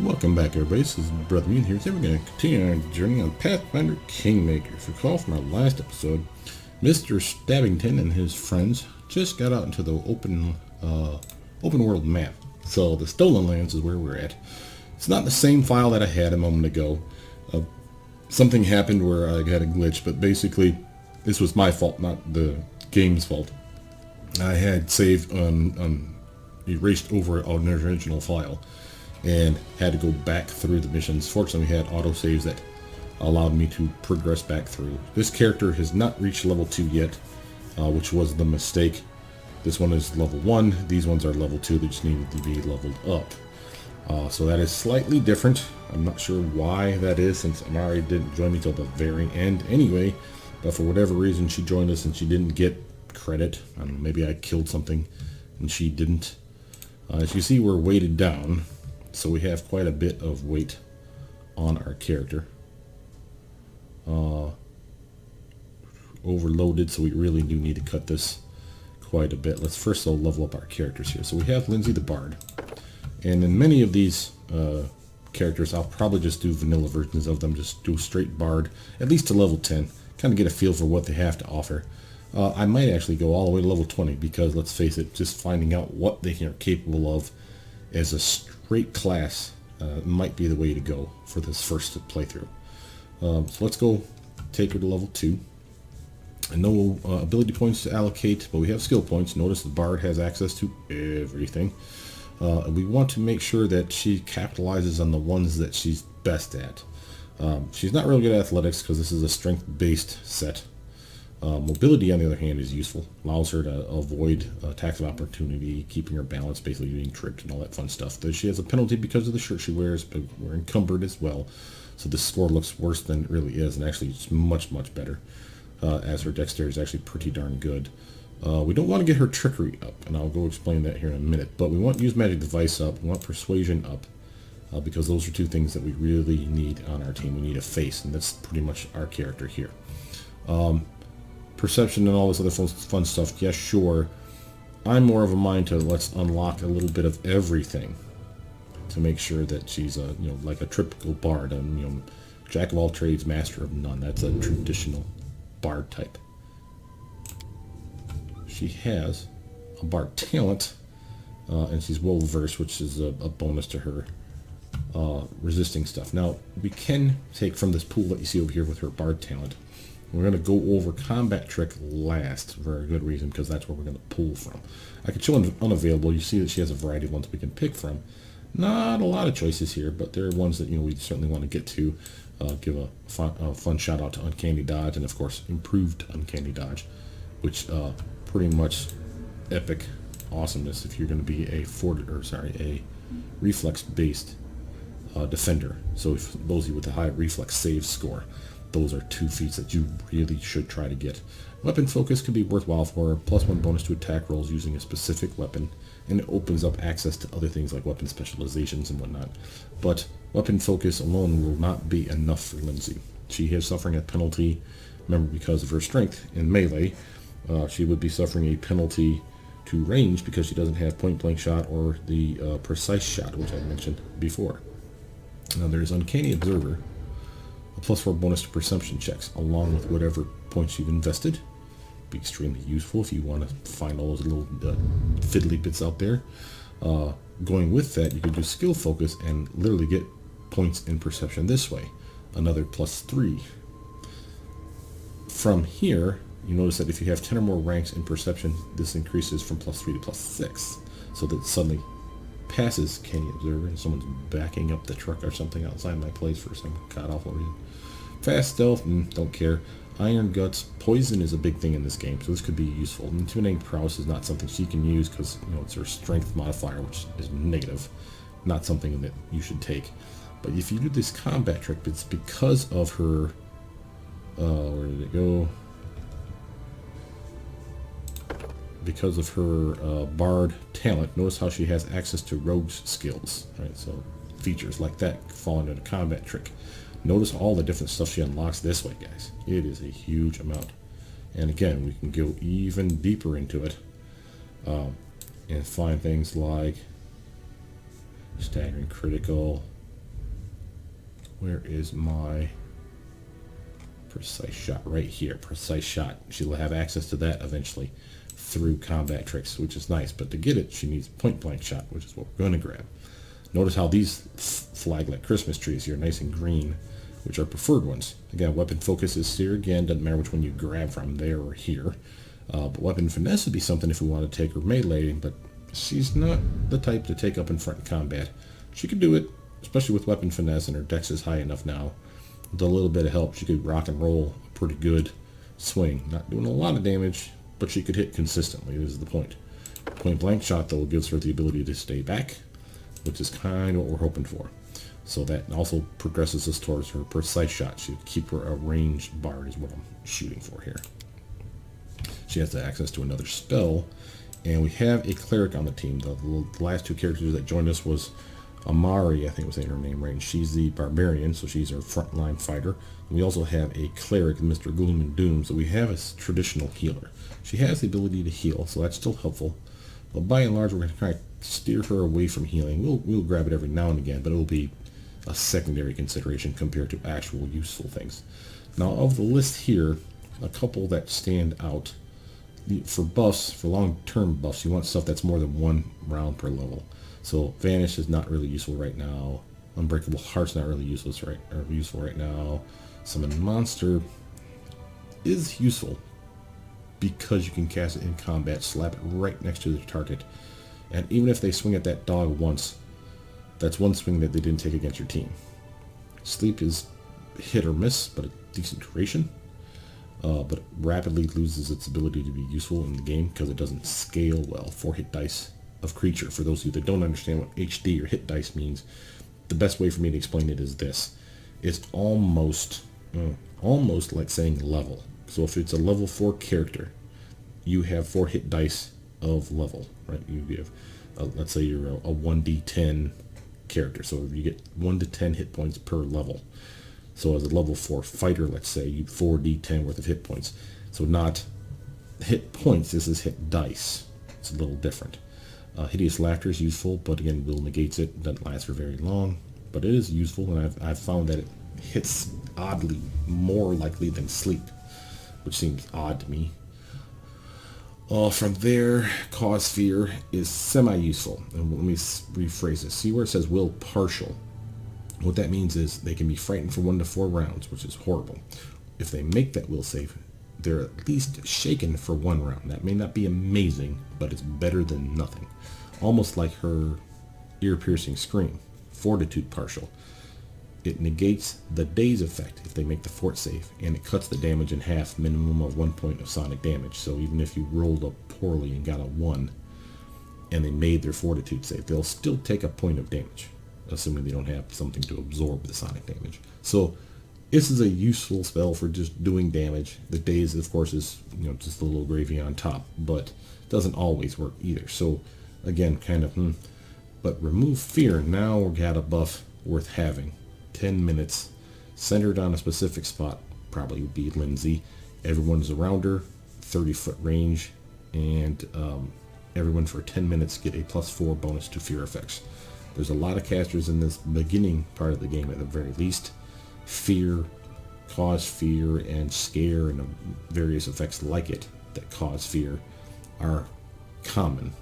Welcome back, everybody. This is Brothermutant here. Today we're going to continue our journey on Pathfinder Kingmaker. If you recall from our last episode, Mr. Stabbington and his friends just got out into the open world map. So the Stolen Lands is where we're at. It's not the same file that I had a moment ago. Something happened where I had a glitch, but basically this was my fault, not the game's fault. I had saved erased over an original file and had to go back through the missions. Fortunately, we had autosaves that allowed me to progress back through. This character has not reached level 2 yet, which was the mistake. This one is level 1. These ones are level 2. They just needed to be leveled up. So that is slightly different. I'm not sure why that is, since Amari didn't join me till the very end anyway. But for whatever reason, she joined us and she didn't get credit. I don't know, maybe I killed something and she didn't. As you see, we're weighted down. So we have quite a bit of weight on our character. Overloaded, so we really do need to cut this quite a bit. Let's first though level up our characters here. So we have Lindsay the Bard. And in many of these characters, I'll probably just do vanilla versions of them. Just do straight Bard, at least to level 10. Kind of get a feel for what they have to offer. I might actually go all the way to level 20 because, let's face it, just finding out what they are capable of as a straight class might be the way to go for this first playthrough. So let's go take her to level 2. And no ability points to allocate, but we have skill points. Notice the Bard has access to everything. And we want to make sure that she capitalizes on the ones that she's best at. She's not really good at athletics because this is a strength-based set. Mobility, on the other hand, is useful. Allows her to avoid attacks of opportunity, keeping her balance, basically being tripped and all that fun stuff. She has a penalty because of the shirt she wears, but we're encumbered as well. So this score looks worse than it really is, and actually it's much, much better, as her dexterity is actually pretty darn good. We don't want to get her trickery up, and I'll go explain that here in a minute, but we want use magic device up, we want persuasion up, because those are two things that we really need on our team. We need a face, and that's pretty much our character here. Perception and all this other fun stuff, yes, sure. I'm more of a mind to let's unlock a little bit of everything to make sure that she's like a typical bard, and jack of all trades, master of none. That's a traditional bard type. She has a bard talent, and she's well versed, which is a bonus to her resisting stuff. Now we can take from this pool that you see over here with her bard talent. We're going to go over combat trick last for a good reason, because that's where we're going to pull from. I could show unavailable. You see that she has a variety of ones we can pick from. Not a lot of choices here, but there are ones that we certainly want to get to. Give a fun shout out to Uncanny Dodge, and of course improved Uncanny Dodge, which pretty much epic awesomeness if you're going to be a reflex based defender. So if those of you with a high reflex save score, those are two feats that you really should try to get. Weapon focus could be worthwhile for +1 bonus to attack rolls using a specific weapon, and it opens up access to other things like weapon specializations and whatnot. But weapon focus alone will not be enough for Lindsay. She is suffering a penalty, remember, because of her strength in melee. She would be suffering a penalty to range because she doesn't have point blank shot or the precise shot, which I mentioned before. Now there's Uncanny Observer, a +4 bonus to perception checks, along with whatever points you've invested. Be extremely useful if you want to find all those little fiddly bits out there. Going with that, you can do skill focus and literally get points in perception this way. Another +3. From here, you notice that if you have 10 or more ranks in perception, this increases from +3 to +6. So that suddenly passes Canny Observer, and someone's backing up the truck or something outside my place for some god-awful reason. Fast stealth, don't care. Iron Guts, poison is a big thing in this game, so this could be useful. Intimidating prowess is not something she can use because it's her strength modifier, which is negative. Not something that you should take. But if you do this combat trick, it's because of her. Where did it go? Because of her bard talent. Notice how she has access to rogue's skills, right? So features like that fall into the combat trick. Notice all the different stuff she unlocks this way, guys. It is a huge amount. And again, we can go even deeper into it and find things like staggering critical, Where is my precise shot? Right here, precise shot. She'll have access to that eventually through combat tricks, which is nice. But to get it, she needs point blank shot, which is what we're going to grab. Notice how these flag like Christmas trees here, nice and green, which are preferred ones. Again, weapon focus is here again. Doesn't matter which one you grab from, there or here. But weapon finesse would be something if we want to take her meleeing, but she's not the type to take up in front combat. She could do it, especially with weapon finesse, and her dex is high enough now. With a little bit of help, she could rock and roll a pretty good swing. Not doing a lot of damage, but she could hit consistently. This is the point. Point blank shot, though, gives her the ability to stay back, which is kind of what we're hoping for. So that also progresses us towards her precise shot. She'll keep her a ranged bard is what I'm shooting for here. She has access to another spell, and we have a cleric on the team. The last two characters that joined us was Amari, I think was saying her name right, and she's the barbarian, so she's our frontline fighter. And we also have a cleric, Mr. Gloom and Doom, so we have a traditional healer. She has the ability to heal, so that's still helpful. But by and large, we're going to kind of steer her away from healing. We'll grab it every now and again, but it will be a secondary consideration compared to actual useful things. Now, of the list here, a couple that stand out. For buffs, for long-term buffs, you want stuff that's more than one round per level. So Vanish is not really useful right now. Unbreakable Heart's not really useful right now. Summon Monster is useful because you can cast it in combat, slap it right next to the target, and even if they swing at that dog once, that's one swing that they didn't take against your team. Sleep is hit or miss, but a decent duration. But rapidly loses its ability to be useful in the game because it doesn't scale well. 4 hit dice of creature. For those of you that don't understand what HD or hit dice means, the best way for me to explain it is this. It's almost like saying level. So if it's a level 4 character, you have 4 hit dice of level, right? You have, let's say you're a 1d10 character, so you get 1 to 10 hit points per level. So as a level 4 fighter, let's say, you 4d10 worth of hit points. So not hit points, this is hit dice. It's a little different. Hideous Laughter is useful, but again, Will negates it. Doesn't last for very long, but it is useful, and I've found that it hits oddly more likely than Sleep, which seems odd to me. From there, Cause Fear is semi-useful. And let me rephrase this. See where it says Will Partial? What that means is they can be frightened for 1 to 4 rounds, which is horrible. If they make that will save, they're at least shaken for 1 round. That may not be amazing, but it's better than nothing. Almost like her ear-piercing scream. Fortitude Partial. It negates the daze effect if they make the fort save, and it cuts the damage in half, minimum of 1 point of sonic damage. So even if you rolled up poorly and got a 1, and they made their fortitude save, they'll still take a point of damage, assuming they don't have something to absorb the sonic damage. So this is a useful spell for just doing damage. The daze, of course, is just a little gravy on top, but doesn't always work either. So again, kind of But Remove Fear, now we've got a buff worth having. 10 minutes, centered on a specific spot, probably would be Lindsay. Everyone's around her, 30-foot range, and everyone for 10 minutes get a +4 bonus to fear effects. There's a lot of casters in this beginning part of the game at the very least. Fear, Cause Fear, and Scare, and various effects like it that cause fear are common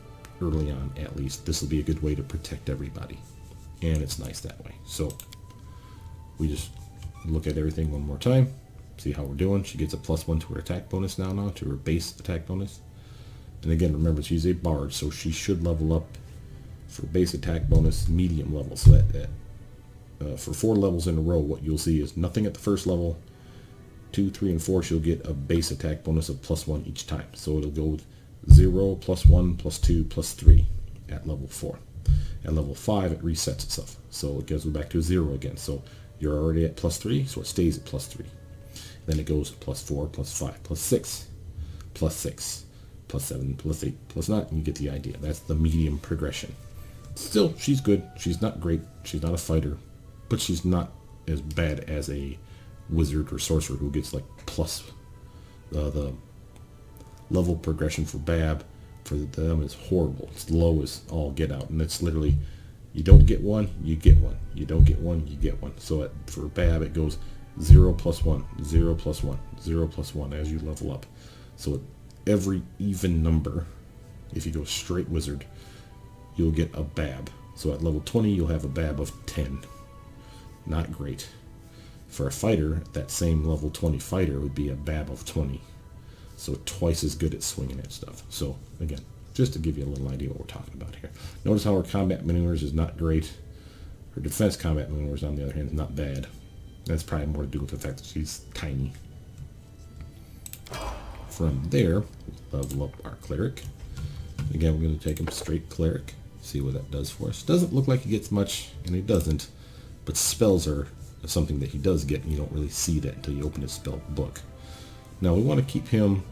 early on, at least. This will be a good way to protect everybody, and it's nice that way. So we just look at everything one more time, see how we're doing. She gets a +1 to her attack bonus now to her base attack bonus. And again, remember, she's a bard, so she should level up for base attack bonus medium level. So that for 4 levels in a row, what you'll see is nothing at the first level. 2, 3, and 4, she'll get a base attack bonus of +1 each time. So it'll go 0, +1, +2, +3 at level 4. At level 5, it resets itself. So it goes back to 0 again. So you're already at +3, so it stays at +3. Then it goes +4, +5, +6, +6, +7, +8, +9. You get the idea. That's the medium progression. Still, she's good. She's not great. She's not a fighter, but she's not as bad as a wizard or sorcerer who gets like plus the level progression for Bab. For them is horrible. It's low as all get out, and it's literally You don't get one, you get one. You don't get one, you get one. So for Bab, it goes 0 plus 1, 0 plus 1, 0 plus 1 as you level up. So at every even number, if you go straight wizard, you'll get a Bab. So at level 20, you'll have a Bab of 10. Not great. For a fighter, that same level 20 fighter would be a Bab of 20. So twice as good at swinging at stuff. So again, just to give you a little idea what we're talking about here. Notice how her combat maneuvers is not great. Her defense combat maneuvers, on the other hand, is not bad. That's probably more to do with the fact that she's tiny. From there, level up our cleric. Again, we're going to take him straight cleric. See what that does for us. Doesn't look like he gets much, and he doesn't. But spells are something that he does get, and you don't really see that until you open his spell book. Now, we want to keep him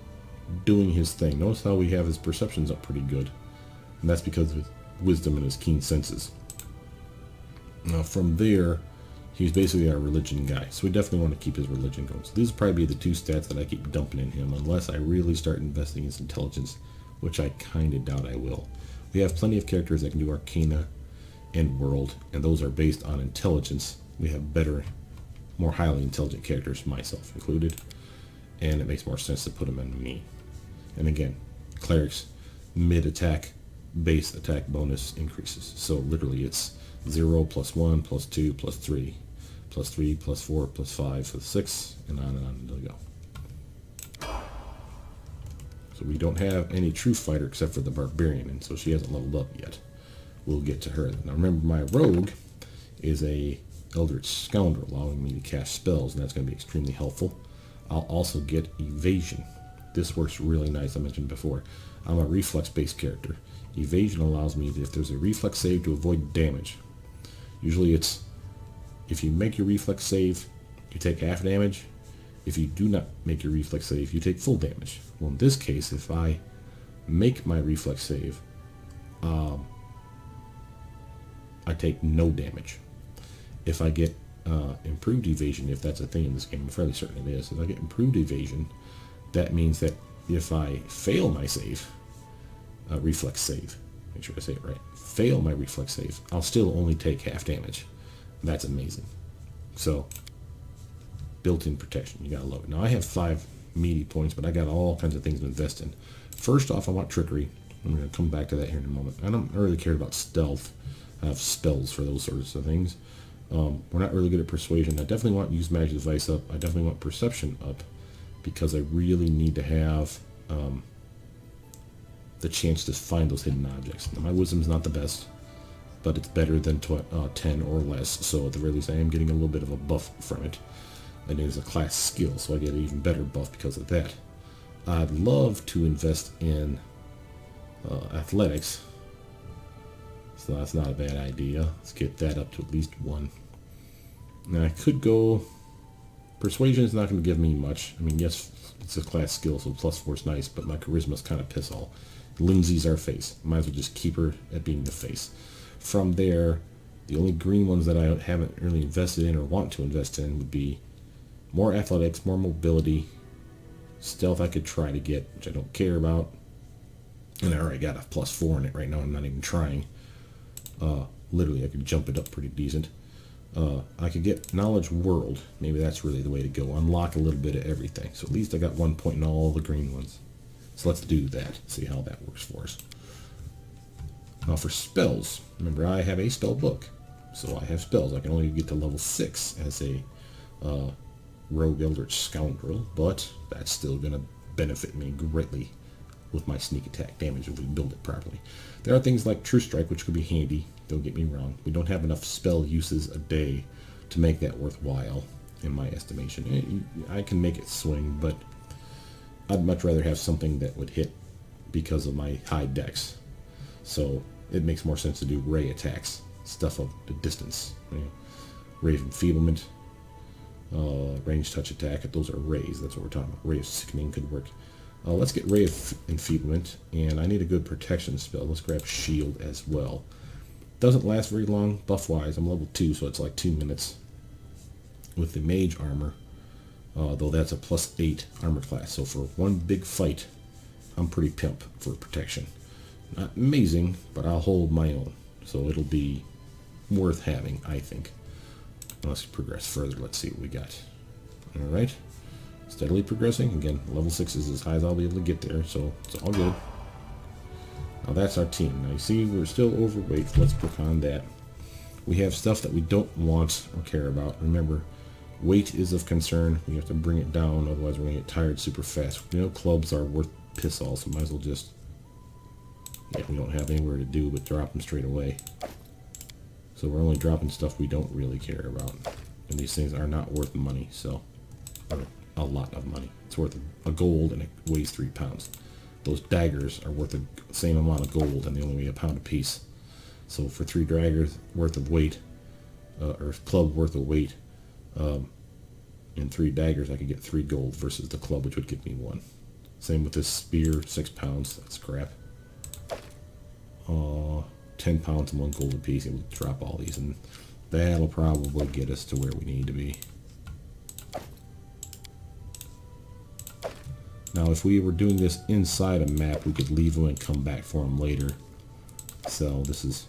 doing his thing. Notice how we have his perceptions up pretty good. And that's because of his wisdom and his keen senses. Now, from there, he's basically our religion guy. So we definitely want to keep his religion going. So these will probably be the two stats that I keep dumping in him, unless I really start investing in his intelligence, which I kind of doubt I will. We have plenty of characters that can do Arcana and World, and those are based on intelligence. We have better, more highly intelligent characters, myself included, and it makes more sense to put them in me. And again, clerics, mid-attack, base attack bonus increases. So literally it's 0 plus 1 plus 2 plus 3 plus 3 plus 4 plus 5 plus 6, and on until you go. So we don't have any true fighter except for the barbarian, and so she hasn't leveled up yet. We'll get to her. Now remember, my rogue is a eldritch scoundrel, allowing me to cast spells, and that's going to be extremely helpful. I'll also get evasion. This works really nice, I mentioned before. I'm a reflex-based character. Evasion allows me, if there's a reflex save, to avoid damage. Usually it's, if you make your reflex save, you take half damage. If you do not make your reflex save, you take full damage. Well, in this case, if I make my reflex save, I take no damage. If I get improved evasion, if that's a thing in this game, I'm fairly certain it is. If I get improved evasion, that means that if I fail my save, reflex save, make sure I say it right, fail my reflex save, I'll still only take half damage. That's amazing. So, built-in protection, you gotta love it. Now I have 5 meaty points, but I got all kinds of things to invest in. First off, I want trickery. I'm gonna come back to that here in a moment. I don't really care about stealth. I have spells for those sorts of things. We're not really good at persuasion. I definitely want use magic device up. I definitely want perception up, because I really need to have the chance to find those hidden objects. Now, my wisdom's not the best, but it's better than 10 or less, so at the very least I am getting a little bit of a buff from it. And it is a class skill, so I get an even better buff because of that. I'd love to invest in athletics, so that's not a bad idea. Let's get that up to at least 1. Now I could go, persuasion is not going to give me much. I mean, yes, it's a class skill, so +4 is nice, but my charisma's kind of piss all. Lindsay's our face. Might as well just keep her at being the face. From there, the only green ones that I haven't really invested in or want to invest in would be more athletics, more mobility, stealth I could try to get, which I don't care about. And I already got a +4 in it right now. I'm not even trying. Literally, I could jump it up pretty decent. I could get knowledge world. Maybe that's really the way to go. Unlock a little bit of everything. So at least I got 1 point in all the green ones. So let's do that. See how that works for us. Now for spells, remember I have a spell book. So I have spells. I can only get to level 6 as a rogue eldritch scoundrel, but that's still going to benefit me greatly with my sneak attack damage if we build it properly. There are things like True Strike, which could be handy. Don't get me wrong. We don't have enough spell uses a day to make that worthwhile, in my estimation. I can make it swing, but I'd much rather have something that would hit because of my high dex. So it makes more sense to do ray attacks, stuff of the distance. You know, ray of enfeeblement, range touch attack. Those are rays. That's what we're talking about. Ray of sickening could work. Let's get ray of enfeeblement, and I need a good protection spell. Let's grab shield as well. Doesn't last very long, buff-wise. I'm level 2, so it's like 2 minutes. With the mage armor, though that's a +8 armor class, so for one big fight, I'm pretty pimp for protection. Not amazing, but I'll hold my own. So it'll be worth having, I think. Let's progress further. Let's see what we got. All right. Steadily progressing. Again, level 6 is as high as I'll be able to get there, so it's all good. Now that's our team. Now you see we're still overweight. Let's work on that. We have stuff that we don't want or care about. Remember, weight is of concern. We have to bring it down, otherwise we're going to get tired super fast. You know, clubs are worth piss all, so might as well just, yeah, we don't have anywhere to do but drop them straight away. So we're only dropping stuff we don't really care about. And these things are not worth money, so, a lot of money. It's worth a gold and it weighs 3 pounds. Those daggers are worth the same amount of gold and they only weigh a pound a piece. So for 3 daggers worth of weight, or club worth of weight, and 3 daggers, I could get 3 gold versus the club, which would give me 1. Same with this spear, 6 pounds. That's crap. 10 pounds and 1 gold apiece. And we'll drop all these, and that'll probably get us to where we need to be. Now, if we were doing this inside a map, we could leave them and come back for them later. So this is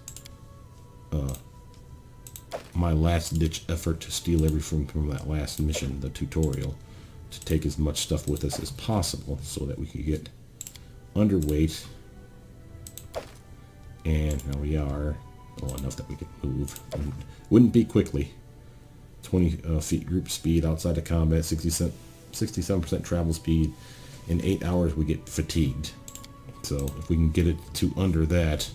my last-ditch effort to steal everything from that last mission, the tutorial, to take as much stuff with us as possible so that we could get underweight. And now we are enough that we can move. Wouldn't be quickly. 20 feet group speed outside of combat, 67% travel speed. In 8 hours we get fatigued. So if we can get it to under that,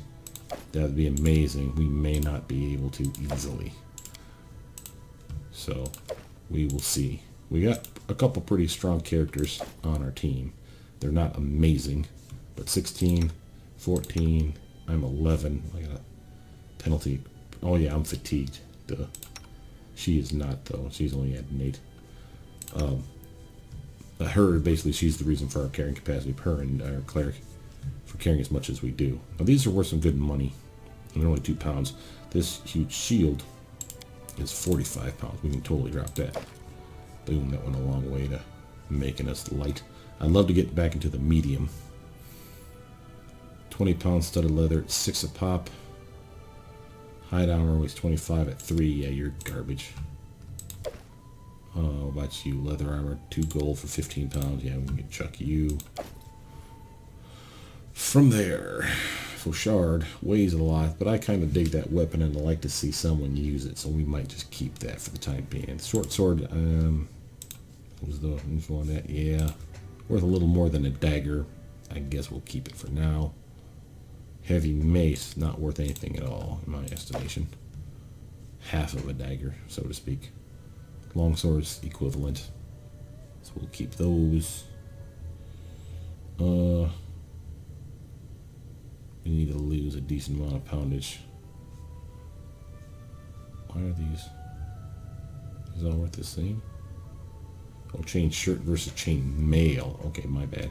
that'd be amazing. We may not be able to easily. So we will see. We got a couple pretty strong characters on our team. They're not amazing, but 16, 14, I'm 11. I got a penalty. Oh yeah, I'm fatigued. Duh. She is not though. She's only at an 8. Her, basically, she's the reason for our carrying capacity. Her and our cleric for carrying as much as we do. Now these are worth some good money. And they're only 2 pounds. This huge shield is 45 pounds. We can totally drop that. Boom, that went a long way to making us light. I'd love to get back into the medium. 20 pounds studded leather at 6 a pop. Hide armor weighs 25 at 3. Yeah, you're garbage. Oh, about you. Leather armor, 2 gold for 15 pounds. Yeah, we can chuck you. From there, Fauchard weighs a lot, but I kind of dig that weapon and I like to see someone use it, so we might just keep that for the time being. Short sword, what was the info on that? Yeah, worth a little more than a dagger. I guess we'll keep it for now. Heavy mace, not worth anything at all, in my estimation. Half of a dagger, so to speak. Longsword's equivalent, so we'll keep those. We need to lose a decent amount of poundage. Why are these? Is all worth the same? Oh, chain shirt versus chain mail. Okay, my bad.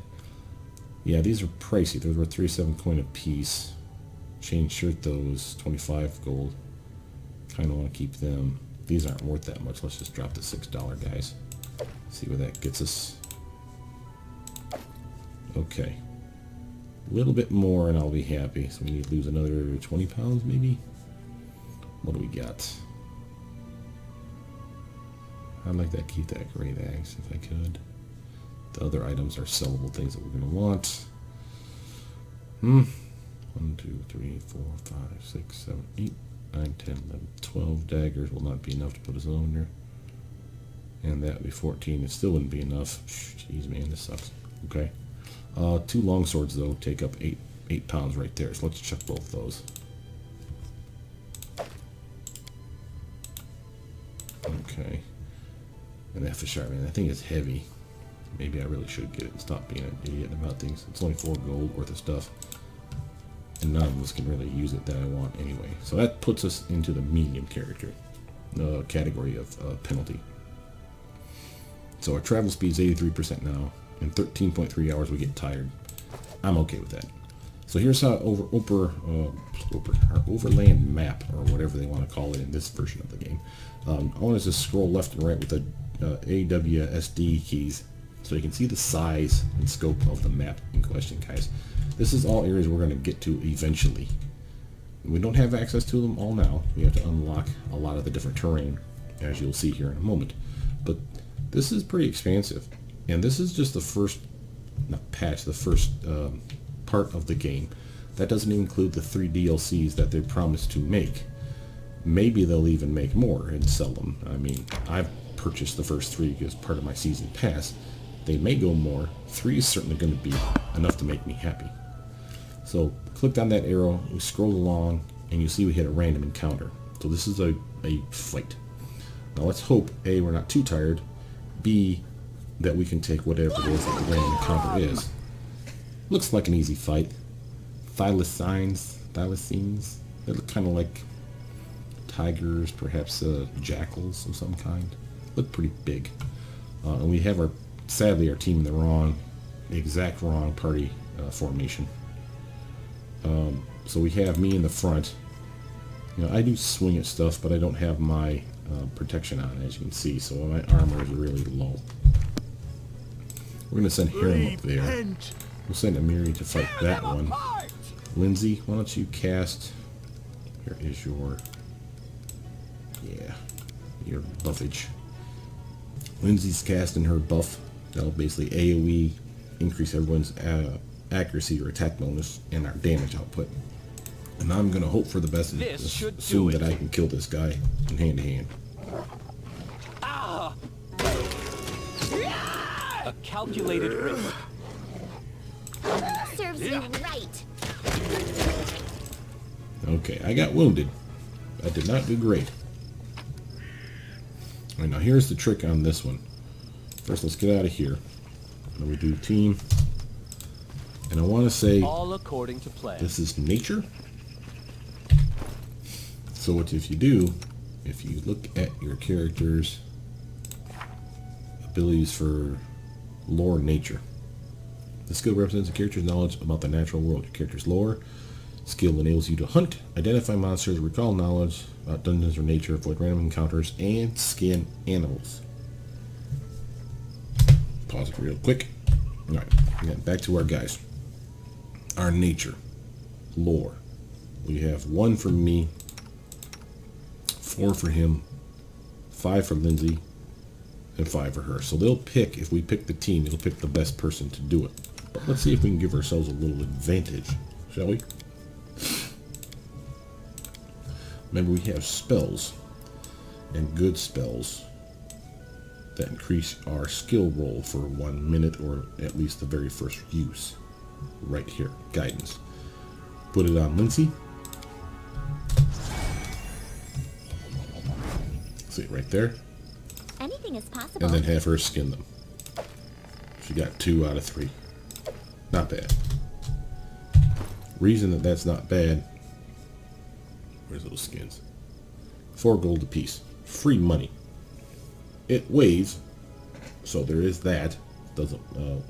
Yeah, these are pricey. Those were 37 coin a piece. Chain shirt, those 25 gold. Kind of want to keep them. These aren't worth that much. Let's just drop the $6 guys. See where that gets us. Okay. A little bit more and I'll be happy. So we need to lose another 20 pounds maybe? What do we got? I'd like to keep that great axe if I could. The other items are sellable things that we're going to want. 1, 2, 3, 4, 5, 6, 7, 8, 9, 10, 11, 12 daggers will not be enough to put us under. And that would be 14. It still wouldn't be enough. Jeez, man, this sucks. Okay. 2 long swords, though, take up 8 pounds right there. So let's chuck both those. Okay. And that Fauchard, man, that thing is heavy. Maybe I really should get it and stop being an idiot about things. It's only 4 gold worth of stuff. And none of us can really use it that I want anyway. So that puts us into the medium character category of penalty. So our travel speed is 83% now. In 13.3 hours we get tired. I'm okay with that. So here's how our overland map, or whatever they want to call it in this version of the game. I want to just scroll left and right with the AWSD keys so you can see the size and scope of the map in question, guys. This is all areas we're going to get to eventually. We don't have access to them all now. We have to unlock a lot of the different terrain, as you'll see here in a moment. But this is pretty expansive. And this is just the first, not patch, the first part of the game. That doesn't include the 3 DLCs that they promised to make. Maybe they'll even make more and sell them. I mean, I've purchased the first 3 as part of my season pass. They may go more. 3 is certainly going to be enough to make me happy. So click on that arrow, we scroll along, and you see we hit a random encounter. So this is a fight. Now let's hope A, we're not too tired, B, that we can take whatever it is that the random encounter is. Looks like an easy fight. Thylacines, they look kind of like tigers, perhaps jackals of some kind. Look pretty big. And we have sadly our team in the exact wrong party formation. So we have me in the front. You know, I do swing at stuff, but I don't have my protection on, as you can see, so my armor is really low. We're going to send Hiram up there. We'll send Amiri to fight that one. Lindsay, why don't you cast... Here is your buffage. Lindsay's casting her buff. That'll basically AoE, increase everyone's accuracy or attack bonus, and our damage output. And I'm going to hope for the best and assume that I can kill this guy in hand to hand. A calculated risk. Serves you right. Okay, I got wounded. I did not do great. Alright, now here's the trick on this one. First, let's get out of here. And we do team. And I want to say, all according to plan. This is nature. So what if you do, if you look at your character's abilities for lore nature. The skill represents a character's knowledge about the natural world. Your character's lore skill enables you to hunt, identify monsters, recall knowledge about dungeons or nature, avoid random encounters, and skin animals. Pause it real quick. Alright, back to our guys. Our nature. Lore. We have 1 for me, 4 for him, 5 for Lindsay, and 5 for her. So they'll pick, if we pick the team, it'll pick the best person to do it. But let's see if we can give ourselves a little advantage, shall we? Remember, we have spells, and good spells, that increase our skill roll for 1 minute, or at least the very first use. Right here, guidance. Put it on Lindsay. See it right there. Anything is possible. And then have her skin them. She got 2 out of 3. Not bad. Reason that that's not bad. Where's those skins? 4 gold apiece. Free money. It weighs, so there is that. Doesn't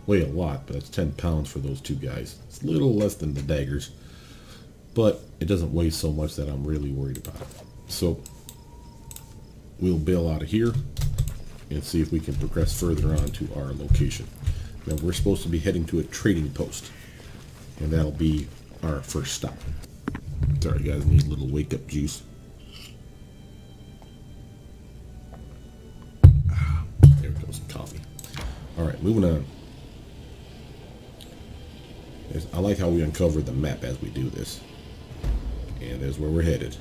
weigh a lot, but it's 10 pounds for those 2 guys. It's a little less than the daggers, but it doesn't weigh so much that I'm really worried about it. So we'll bail out of here and see if we can progress further on to our location. Now we're supposed to be heading to a trading post, and that'll be our first stop. Sorry guys, I need a little wake up juice. There goes coffee. Alright, moving on. I like how we uncover the map as we do this. And there's where we're headed.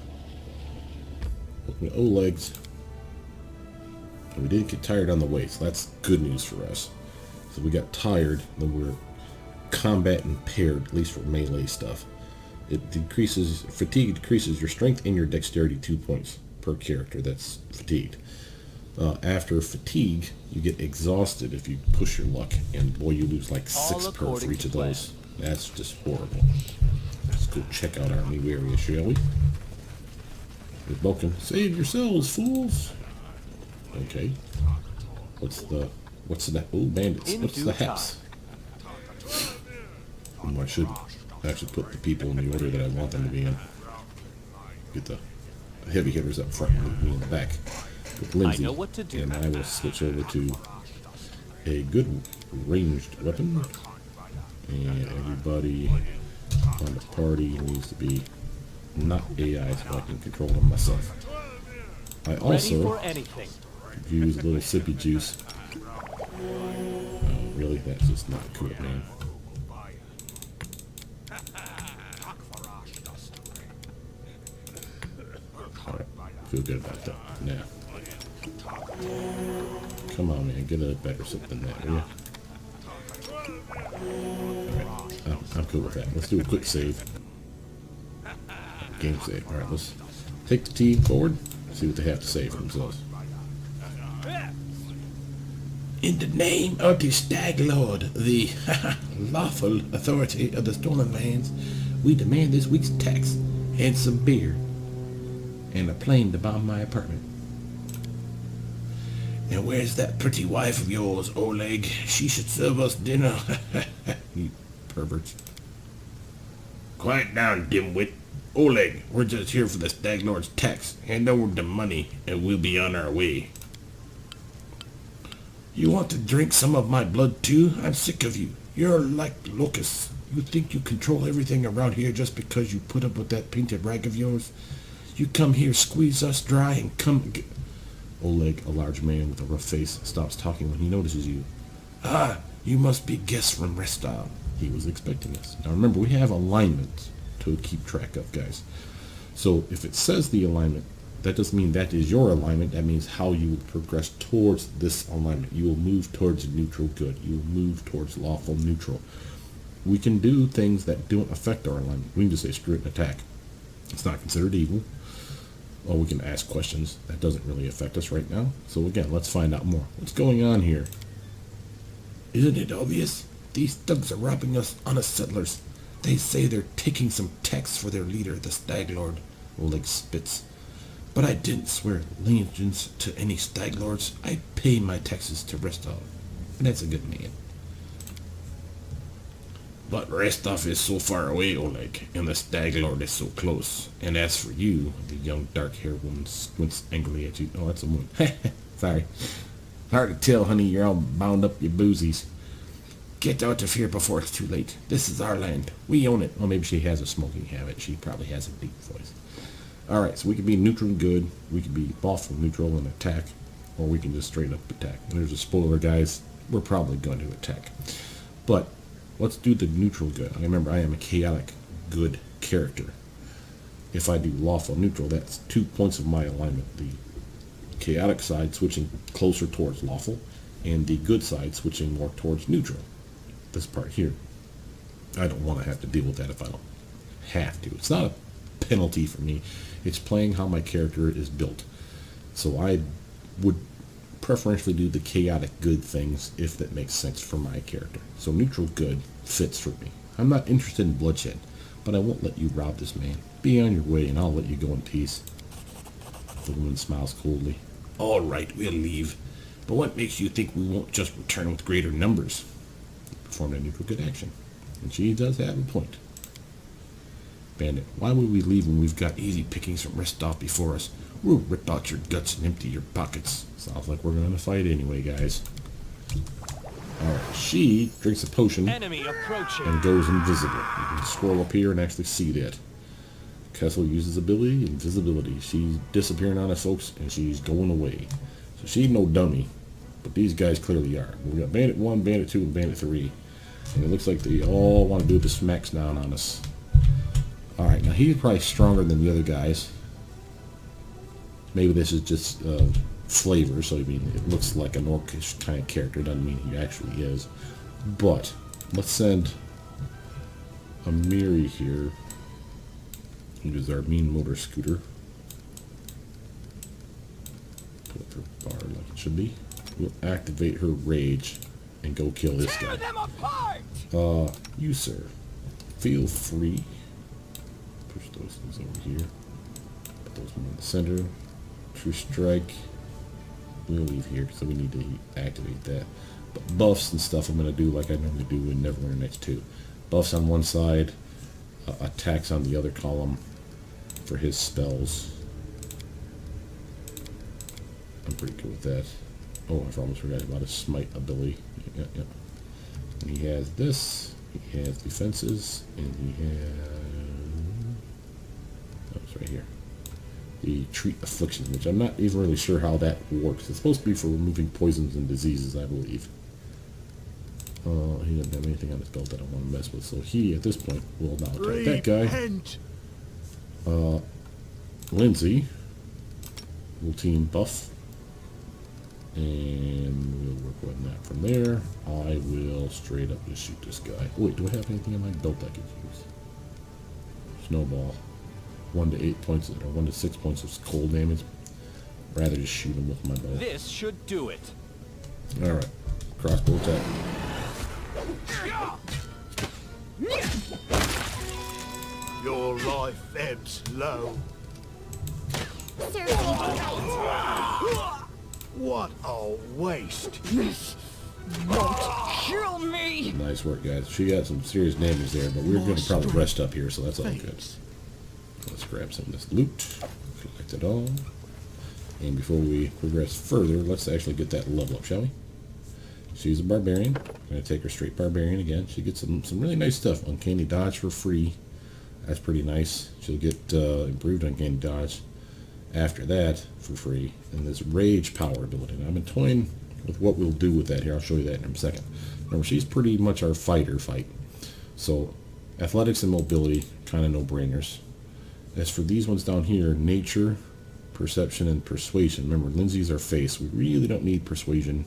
Looking at legs. And we didn't get tired on the way, so that's good news for us. So we got tired, then we're combat impaired, at least for melee stuff. It decreases, fatigue decreases your strength and your dexterity 2 points per character that's fatigued. After fatigue, you get exhausted if you push your luck, and boy, you lose like 6 per for each of those. That's just horrible. Let's go check out our new area, shall we? You're welcome. Save yourselves, fools. Okay. What's the oh, bandits. What's the haps? I should actually put the people in the order that I want them to be in. Get the heavy hitters up front and me in the back. With Lindsay, I know what to do. And I will switch over to a good ranged weapon. And everybody on the party needs to be not AI, so I can control them myself. I Ready also for anything. use a little sippy juice. Oh, really? That's just not cool, man. Alright, feel good about that. Now, come on, man, get a better sip than that, will you? Alright, I'm cool with that. Let's do a quick save. Game save. Alright, let's take the team forward, see what they have to say for themselves. In the name of the Stag Lord, the lawful authority of the Stolen Lands, we demand this week's tax and some beer and a plane to bomb my apartment. And where's that pretty wife of yours, Oleg? She should serve us dinner. You perverts. Quiet down, dimwit. Oleg, we're just here for the Stag Lord's tax. Hand over the money and we'll be on our way. You want to drink some of my blood too? I'm sick of you. You're like locusts. You think you control everything around here just because you put up with that painted rag of yours? You come here, squeeze us dry, and come... Oleg, a large man with a rough face, stops talking when he notices you. Ah, you must be guests from Restyle. He was expecting us. Now remember, we have alignment to keep track of, guys. So if it says the alignment, that doesn't mean that is your alignment. That means how you will progress towards this alignment. You will move towards neutral good. You will move towards lawful neutral. We can do things that don't affect our alignment. We can just say screw it and attack. It's not considered evil. Or we can ask questions. That doesn't really affect us right now. So again, let's find out more. What's going on here? Isn't it obvious? These thugs are robbing us honest settlers. They say they're taking some tax for their leader, the Stag Lord. Oleg spits. But I didn't swear allegiance to any Stag Lords. I pay my taxes to Restov. And that's a good man. But Restov is so far away, Oleg, and the Stag Lord is so close. And as for you, the young dark-haired woman squints angrily at you. Oh, that's a woman. Sorry. Hard to tell, honey. You're all bound up your boozies. Get out of here before it's too late. This is our land. We own it. Well, maybe she has a smoking habit. She probably has a deep voice. Alright, so we can be neutral and good. We can be lawful neutral and attack. Or we can just straight up attack. And there's a spoiler, guys. We're probably going to attack. But let's do the neutral good. Remember, I am a chaotic good character. If I do lawful neutral, that's 2 points of my alignment. The chaotic side switching closer towards lawful, and the good side switching more towards neutral. This part here. I don't want to have to deal with that if I don't have to. It's not a penalty for me. It's playing how my character is built. So I would preferentially do the chaotic good things if that makes sense for my character. So neutral good fits for me. I'm not interested in bloodshed, but I won't let you rob this man. Be on your way and I'll let you go in peace. The woman smiles coldly. All right, we'll leave. But what makes you think we won't just return with greater numbers? Performed a neutral good action. And she does have a point. Bandit, why would we leave when we've got easy pickings from Restov before us? We'll rip out your guts and empty your pockets. Sounds like we're going to fight anyway, guys. Alright, she drinks a potion Enemy approaching. and goes invisible. You can scroll up here and actually see that. Kessel uses ability, invisibility. She's disappearing on us, folks, and she's going away. So she's no dummy, but these guys clearly are. We got Bandit 1, Bandit 2, and Bandit 3. And it looks like they all want to do the smacks down on us. Alright, now he's probably stronger than the other guys. Maybe this is just flavor, so I mean, it looks like an orcish kind of character. Doesn't mean he actually is. But let's send a Miri here, who is our mean motor scooter. Put up her bar like it should be. We'll activate her rage and go kill this guy. Tear them apart! You sir, feel free. Push those things over here. Put those one in the center. True strike. We'll leave here because we need to activate that. But buffs and stuff I'm going to do like I normally do in Neverwinter Nights 2. Buffs on one side, attacks on the other column for his spells. I'm pretty good with that. Oh, I almost forgot about his smite ability. Yep. And he has this. He has defenses, and he has... right here. The treat afflictions, which I'm not even really sure how that works. It's supposed to be for removing poisons and diseases, I believe. He doesn't have anything on his belt that I want to mess with, so he, at this point, will now attack that guy. Repent. Lindsay will team buff, and we'll work on that from there. I will straight up just shoot this guy. Wait, do I have anything in my belt I could use? Snowball. 1 to 8 points, or 1 to 6 points of cold damage. Rather just shoot him with my bow. This should do it. Alright, crossbow attack. Your life ebbs low. Serves you right. What a waste. This won't kill me. Nice work, guys. She got some serious damage there, but we're going to probably rest up here, so that's all good. Let's grab some of this loot, collect it all, and before we progress further, let's actually get that level up, shall we? She's a barbarian. I'm going to take her straight barbarian again. She gets some really nice stuff. Uncanny dodge for free. That's pretty nice. She'll get improved uncanny dodge after that for free. And this rage power ability. Now, I've been toying with what we'll do with that here. I'll show you that in a second. Remember, she's pretty much our fighter fight. So athletics and mobility, kind of no-brainers. As for these ones down here, nature, perception, and persuasion. Remember, Lindsay's our face. We really don't need persuasion.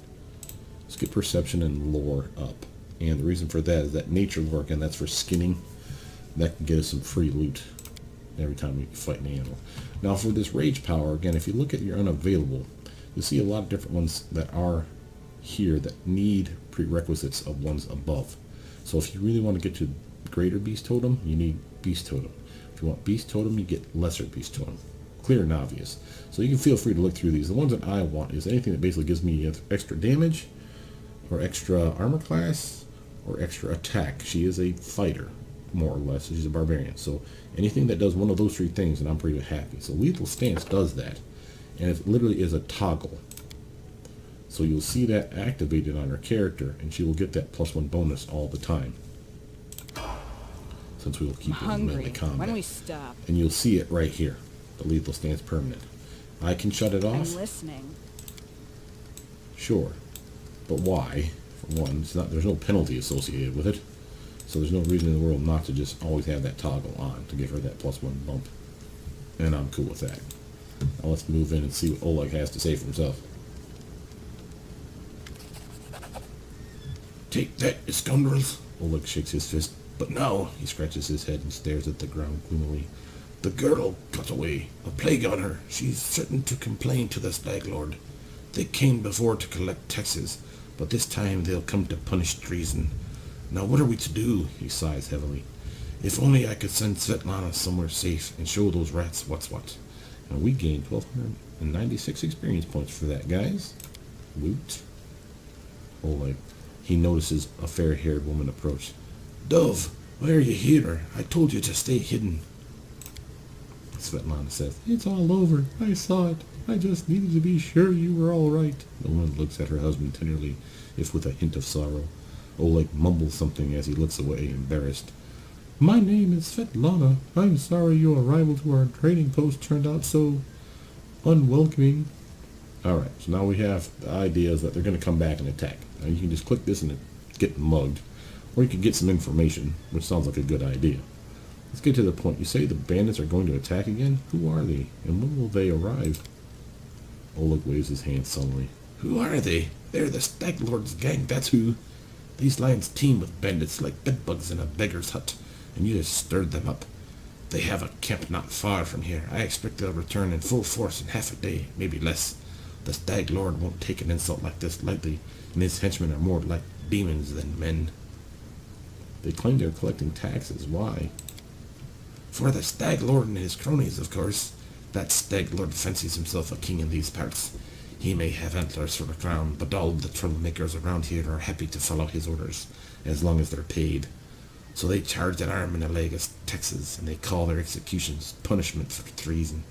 Let's get perception and lore up. And the reason for that is that nature lore, again, that's for skinning. That can get us some free loot every time we fight an animal. Now for this rage power, again, if you look at your unavailable, you'll see a lot of different ones that are here that need prerequisites of ones above. So if you really want to get to greater beast totem, you need beast totem. If you want beast totem, you get lesser beast totem. Clear and obvious. So you can feel free to look through these. The ones that I want is anything that basically gives me extra damage, or extra armor class, or extra attack. She is a fighter, more or less. She's a barbarian. So anything that does one of those three things, and I'm pretty happy. So Lethal Stance does that. And it literally is a toggle. So you'll see that activated on her character, and she will get that +1 bonus all the time. Since we will keep it in melee combat. When we stop. And you'll see it right here. The Lethal Stance permanent. I can shut it off. I'm listening. Sure. But why? For one, there's no penalty associated with it. So there's no reason in the world not to just always have that toggle on to give her that +1 bump. And I'm cool with that. Now let's move in and see what Oleg has to say for himself. Take that, you scoundrels! Oleg shakes his fist. But now, he scratches his head and stares at the ground gloomily. The girl got away. A plague on her. She's certain to complain to the Stag Lord. They came before to collect taxes, but this time they'll come to punish treason. Now what are we to do? He sighs heavily. If only I could send Svetlana somewhere safe and show those rats what's what. And we gained 1,296 experience points for that, guys. Loot. Oleg. He notices a fair-haired woman approach. Dove, why are you here? I told you to stay hidden. Svetlana says, It's all over. I saw it. I just needed to be sure you were all right. The woman looks at her husband tenderly, if with a hint of sorrow. Oleg mumbles something as he looks away, embarrassed. My name is Svetlana. I'm sorry your arrival to our trading post turned out so unwelcoming. Alright, so now we have the ideas that they're going to come back and attack. Now you can just click this and get mugged. Or you can get some information, which sounds like a good idea. Let's get to the point. You say the bandits are going to attack again? Who are they? And when will they arrive? Oleg waves his hand sullenly. Who are they? They're the Stag Lord's gang, that's who. These lions teem with bandits like bedbugs in a beggar's hut, and you just stirred them up. They have a camp not far from here. I expect they'll return in full force in half a day, maybe less. The Stag Lord won't take an insult like this lightly, and his henchmen are more like demons than men. They claim they're collecting taxes. Why? For the Stag Lord and his cronies, of course. That Stag Lord fancies himself a king in these parts. He may have antlers for a crown, but all the troublemakers around here are happy to follow his orders, as long as they're paid. So they charge an arm and a leg as taxes, and they call their executions punishment for treason.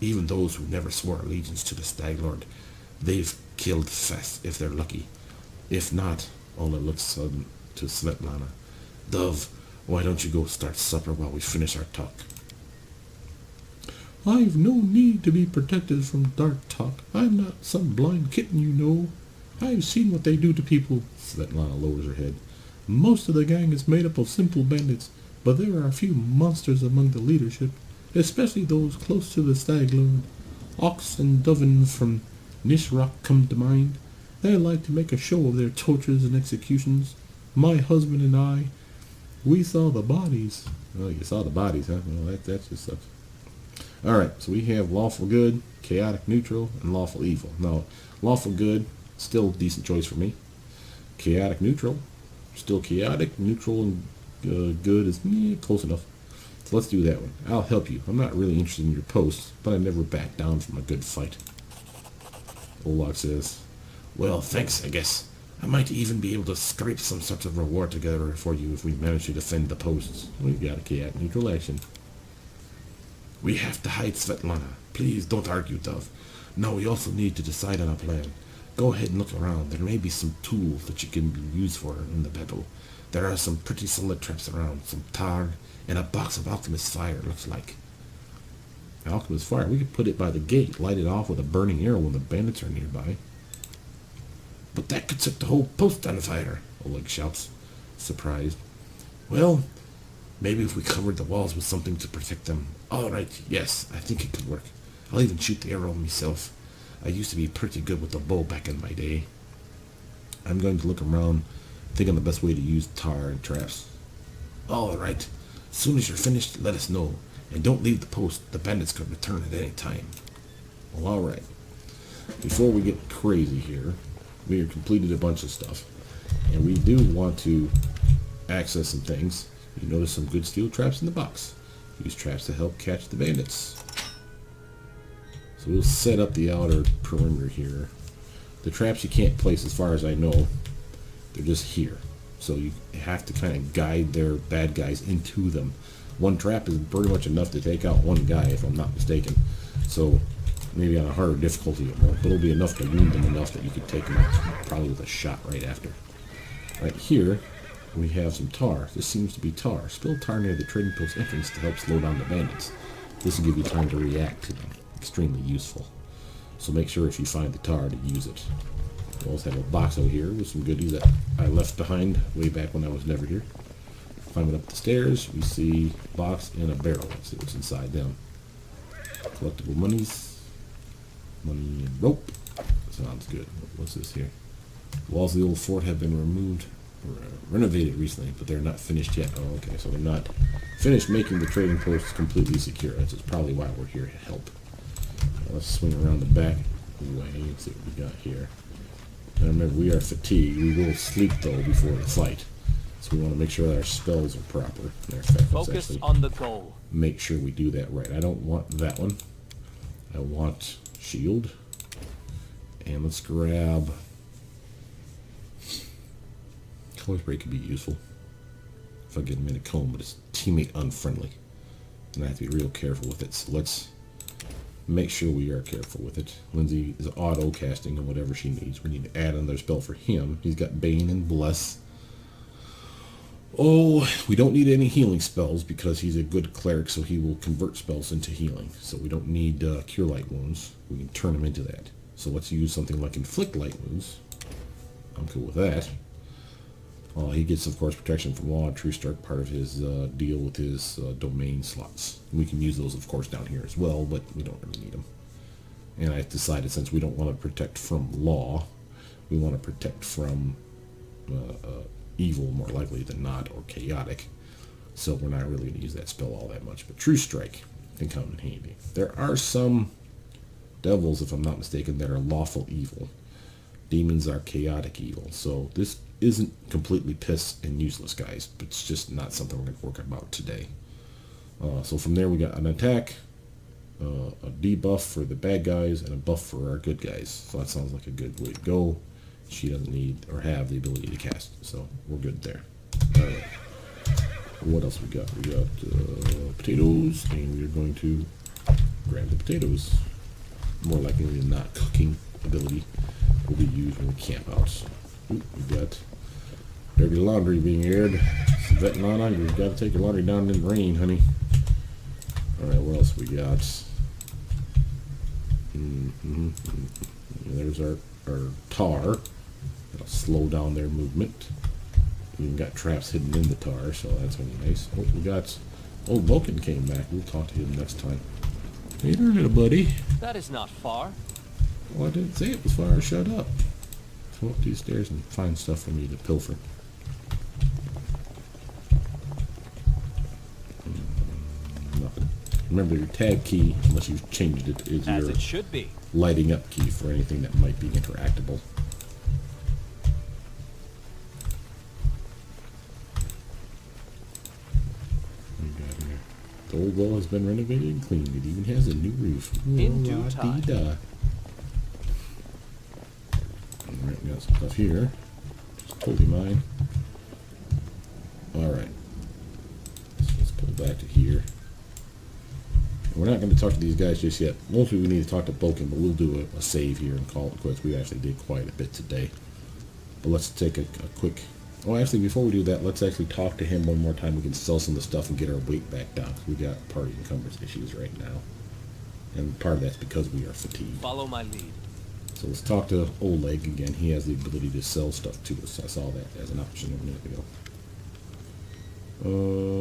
Even those who never swore allegiance to the Stag Lord, they've killed fast if they're lucky. If not, Ola looks sudden to Svetlana. Dove, why don't you go start supper while we finish our talk? I've no need to be protected from dark talk. I'm not some blind kitten, you know. I've seen what they do to people. Svetlana lowers her head. Most of the gang is made up of simple bandits, but there are a few monsters among the leadership, especially those close to the Stag Lord. Ox and Dovin from Nishrock come to mind. They like to make a show of their tortures and executions. My husband and I, we saw the bodies. Oh, you saw the bodies, huh? Well, that just sucks. Alright, so we have lawful good, chaotic neutral, and lawful evil. Now, lawful good, still a decent choice for me. Chaotic neutral, still chaotic. Neutral and good is close enough. So let's do that one. I'll help you. I'm not really interested in your posts, but I never back down from a good fight. Olak says, well, thanks, I guess. I might even be able to scrape some sort of reward together for you if we manage to defend the posts. We got a chaotic neutral action. We have to hide Svetlana. Please don't argue, Dove. No, we also need to decide on a plan. Go ahead and look around. There may be some tools that you can use for her in the battle. There are some pretty solid traps around, some tar, and a box of alchemist fire, looks like. Alchemist fire? We could put it by the gate, light it off with a burning arrow when the bandits are nearby. But that could set the whole post on fire, Oleg shouts, surprised. Well, maybe if we covered the walls with something to protect them. All right, yes, I think it could work. I'll even shoot the arrow myself. I used to be pretty good with the bow back in my day. I'm going to look around, think on the best way to use tar and traps. All right. As soon as you're finished, let us know. And don't leave the post. The bandits could return at any time. Well, all right. Before we get crazy here, we have completed a bunch of stuff. And we do want to access some things. You notice some good steel traps in the box. Use traps to help catch the bandits. So we'll set up the outer perimeter here. The traps you can't place as far as I know. They're just here. So you have to kind of guide their bad guys into them. One trap is pretty much enough to take out one guy, if I'm not mistaken. So maybe on a harder difficulty, but it'll be enough to wound them enough that you could take them out probably with a shot right after. Right here, we have some tar. This seems to be tar. Spill tar near the trading post entrance to help slow down the bandits. This will give you time to react to them. Extremely useful. So make sure if you find the tar to use it. We also have a box over here with some goodies that I left behind way back when I was never here. Climbing up the stairs, we see a box and a barrel. Let's see what's inside them. Collectible monies. Money and rope. Sounds good. What's this here? Walls of the old fort have been removed or renovated recently, but they're not finished yet. Oh, okay, so they're not finished making the trading posts completely secure. That's probably why we're here to help. Let's swing around the back way and see what we got here. Now remember, we are fatigued. We will sleep, though, before the fight. So we want to make sure that our spells are proper. Focus on the goal. Make sure we do that right. I don't want that one. I want shield. And let's grab... Color spray could be useful. If I get him in a cone, but it's teammate unfriendly. And I have to be real careful with it. So let's make sure we are careful with it. Lindsay is auto casting and whatever she needs. We need to add another spell for him. He's got Bane and Bless. Oh, we don't need any healing spells because he's a good cleric, so he will convert spells into healing. So we don't need Cure Light Wounds. We can turn him into that. So let's use something like Inflict Light Wounds. I'm cool with that. He gets, of course, protection from law and true strike, part of his deal with his domain slots. We can use those, of course, down here as well, but we don't really need them. And I decided, since we don't want to protect from law, we want to protect from evil, more likely than not, or chaotic. So we're not really going to use that spell all that much. But true strike can come in handy. There are some devils, if I'm not mistaken, that are lawful evil. Demons are chaotic evil. So this isn't completely piss and useless, guys, but it's just not something we're going to work about today. So from there we got an attack, a debuff for the bad guys, and a buff for our good guys. So that sounds like a good way to go. She doesn't need or have the ability to cast, so we're good there. Alright. What else we got? We got potatoes, and we're going to grab the potatoes. More likely than not, cooking ability will be used when we camp out. Ooh, we got dirty laundry being aired. Svetlana, you've got to take your laundry down in the rain, honey. Alright, what else we got? There's our tar. That'll slow down their movement. We even got traps hidden in the tar, so that's gonna be nice. Oh, we got... Oh, Vulcan came back. We'll talk to him next time. Hey there, little buddy. That is not far. Well, I didn't say it was far. Shut up. Come up these stairs and find stuff for me to pilfer. Nothing. Remember, your tab key, unless you've changed it, is As your it should be. lighting up key for anything that might be interactable. The old well has been renovated and cleaned. It even has a new roof. In due time. La-dee-da. Alright, we got some stuff here. Just totally mine. Alright. Let's pull back to here. We're not going to talk to these guys just yet. Mostly we need to talk to Vulcan, but we'll do a save here and call it quits. We actually did quite a bit today. But let's take a quick... Oh, actually, before we do that, let's actually talk to him one more time. We can sell some of the stuff and get our weight back down. We got party encumbrance issues right now. And part of that's because we are fatigued. Follow my lead. So let's talk to Oleg again. He has the ability to sell stuff to us. I saw that as an option a minute ago.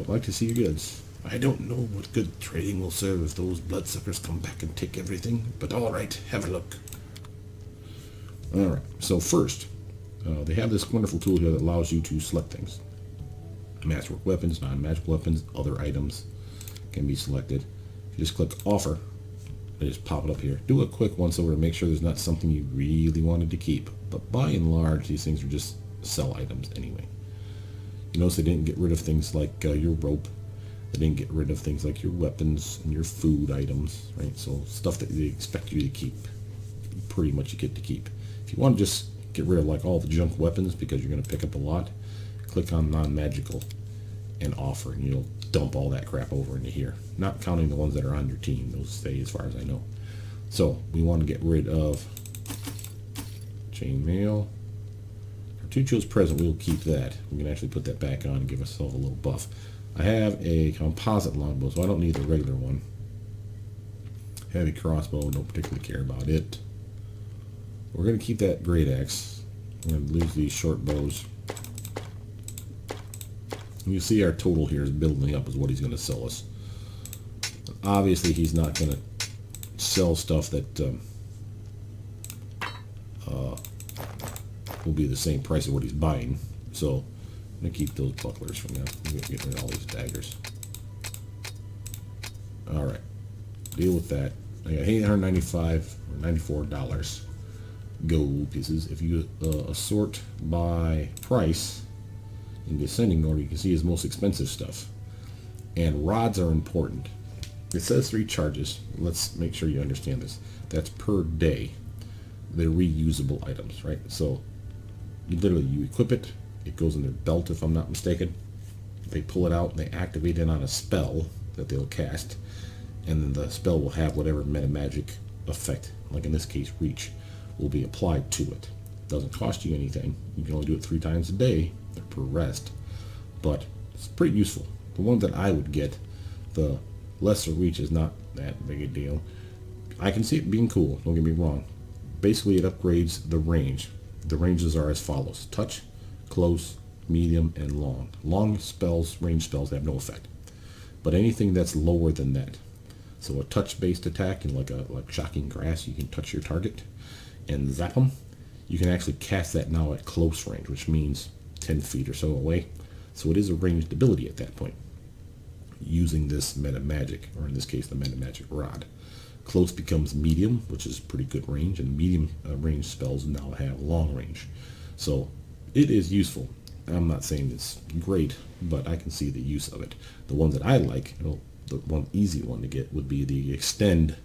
I'd like to see your goods. I don't know what good trading will serve if those bloodsuckers come back and take everything, but alright, have a look. Alright, so first, they have this wonderful tool here that allows you to select things. Masterwork weapons, non-magic weapons, other items can be selected. If you just click offer, they just pop it up here. Do a quick once over to make sure there's not something you really wanted to keep. But by and large, these things are just sell items anyway. You notice they didn't get rid of things like your rope. They didn't get rid of things like your weapons and your food items, right? So stuff that they expect you to keep, pretty much you get to keep. If you want to just get rid of like all the junk weapons because you're going to pick up a lot, click on non-magical and offer, and you'll dump all that crap over into here. Not counting the ones that are on your team. Those stay as far as I know. So we want to get rid of chainmail. Cartucho's present, we'll keep that. We can actually put that back on and give ourselves a little buff. I have a composite longbow, so I don't need the regular one. Heavy crossbow, don't particularly care about it. We're going to keep that great axe. We're going to lose these short bows. And you see our total here is building up is what he's going to sell us. Obviously, he's not going to sell stuff that will be the same price of what he's buying. So I'm going to keep those bucklers for now. I'm going to get rid of all these daggers. Alright. Deal with that. I got $895 or $94 gold pieces. If you assort by price in descending order, you can see his most expensive stuff. And rods are important. It says 3 charges. Let's make sure you understand this. That's per day. They're reusable items, right? So you equip it. It goes in their belt, if I'm not mistaken. They pull it out and they activate it on a spell that they'll cast, and then the spell will have whatever meta magic effect, like in this case reach, will be applied to it. Doesn't cost you anything. You can only do it 3 times a day per rest, but it's pretty useful. The one that I would get, the lesser reach, is not that big a deal. I can see it being cool, don't get me wrong. Basically it upgrades the range. The ranges are as follows: touch, close, medium, and long. Long spells, range spells, have no effect. But anything that's lower than that, so a touch-based attack, and like shocking grass, you can touch your target and zap them. You can actually cast that now at close range, which means 10 feet or so away. So it is a ranged ability at that point, using this meta magic, or in this case the meta magic rod. Close becomes medium, which is pretty good range, and medium range spells now have long range. So it is useful. I'm not saying it's great, but I can see the use of it. The ones that I like, the one easy one to get would be the extend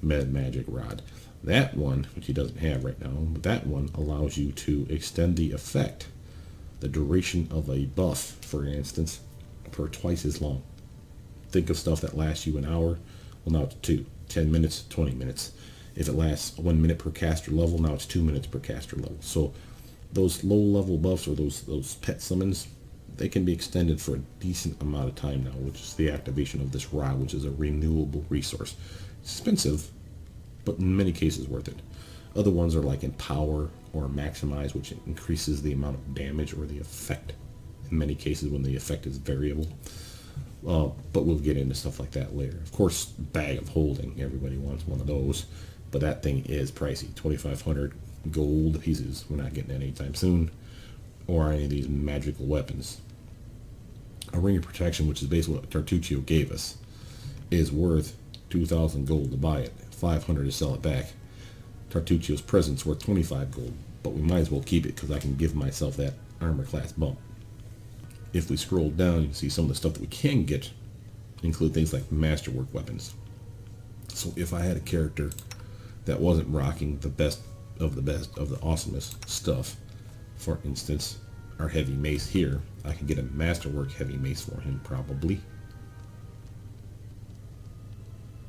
meta magic rod. That one, which he doesn't have right now, but that one allows you to extend the effect, the duration of a buff, for instance, for twice as long. Think of stuff that lasts you an hour, well now it's 2. 10 minutes, 20 minutes. If it lasts 1 minute per caster level, now it's 2 minutes per caster level. So those low level buffs, or those pet summons, they can be extended for a decent amount of time now, which is the activation of this rod, which is a renewable resource. It's expensive, but in many cases worth it. Other ones are like Empower or Maximize, which increases the amount of damage or the effect. In many cases when the effect is variable. But we'll get into stuff like that later. Of course, Bag of Holding. Everybody wants one of those. But that thing is pricey. 2,500 gold pieces. We're not getting that anytime soon. Or any of these magical weapons. A Ring of Protection, which is basically what Tartuccio gave us, is worth 2,000 gold to buy it. 500 to sell it back. Tartuccio's present's worth 25 gold. But we might as well keep it because I can give myself that armor class bump. If we scroll down, you can see some of the stuff that we can get include things like masterwork weapons. So if I had a character that wasn't rocking the best of the awesomest stuff, for instance, our heavy mace here, I could get a masterwork heavy mace for him probably.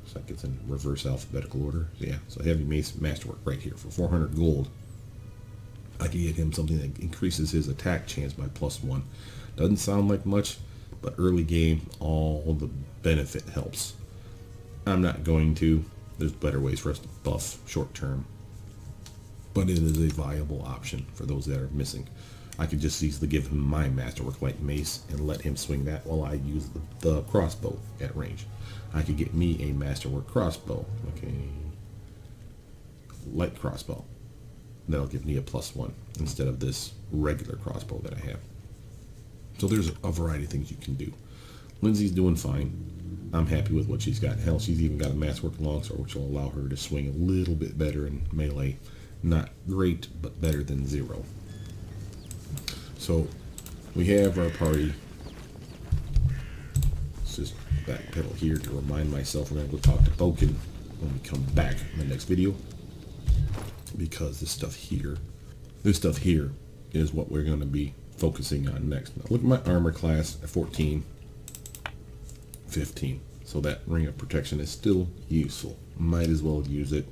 So that gets in reverse alphabetical order. Yeah, so heavy mace masterwork right here for 400 gold. I could get him something that increases his attack chance by +1. Doesn't sound like much, but early game, all the benefit helps. I'm not going to. There's better ways for us to buff short term. But it is a viable option for those that are missing. I could just easily give him my Masterwork Light Mace and let him swing that while I use the crossbow at range. I could get me a Masterwork Crossbow, okay, light crossbow. That'll give me a +1 instead of this regular crossbow that I have. So there's a variety of things you can do. Lindsay's doing fine. I'm happy with what she's got. Hell, she's even got a Masterwork Longsword, which will allow her to swing a little bit better in melee. Not great, but better than 0. So we have our party. Let's just backpedal here to remind myself we're going to go talk to Boken when we come back in the next video. Because this stuff here is what we're going to be focusing on next. Now look at my armor class at 14, 15. So that Ring of Protection is still useful. Might as well use it.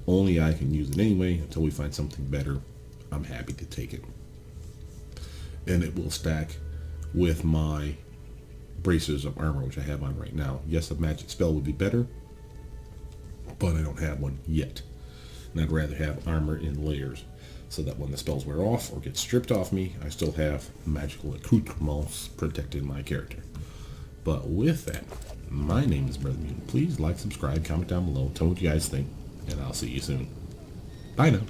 Only I can use it anyway until we find something better. I'm happy to take it. And it will stack with my bracers of armor, which I have on right now. Yes, a magic spell would be better, but I don't have one yet. And I'd rather have armor in layers so that when the spells wear off or get stripped off me, I still have magical accoutrements protecting my character. But with that, my name is Brothermutant. Please like, subscribe, comment down below, tell me what you guys think, and I'll see you soon. Bye now.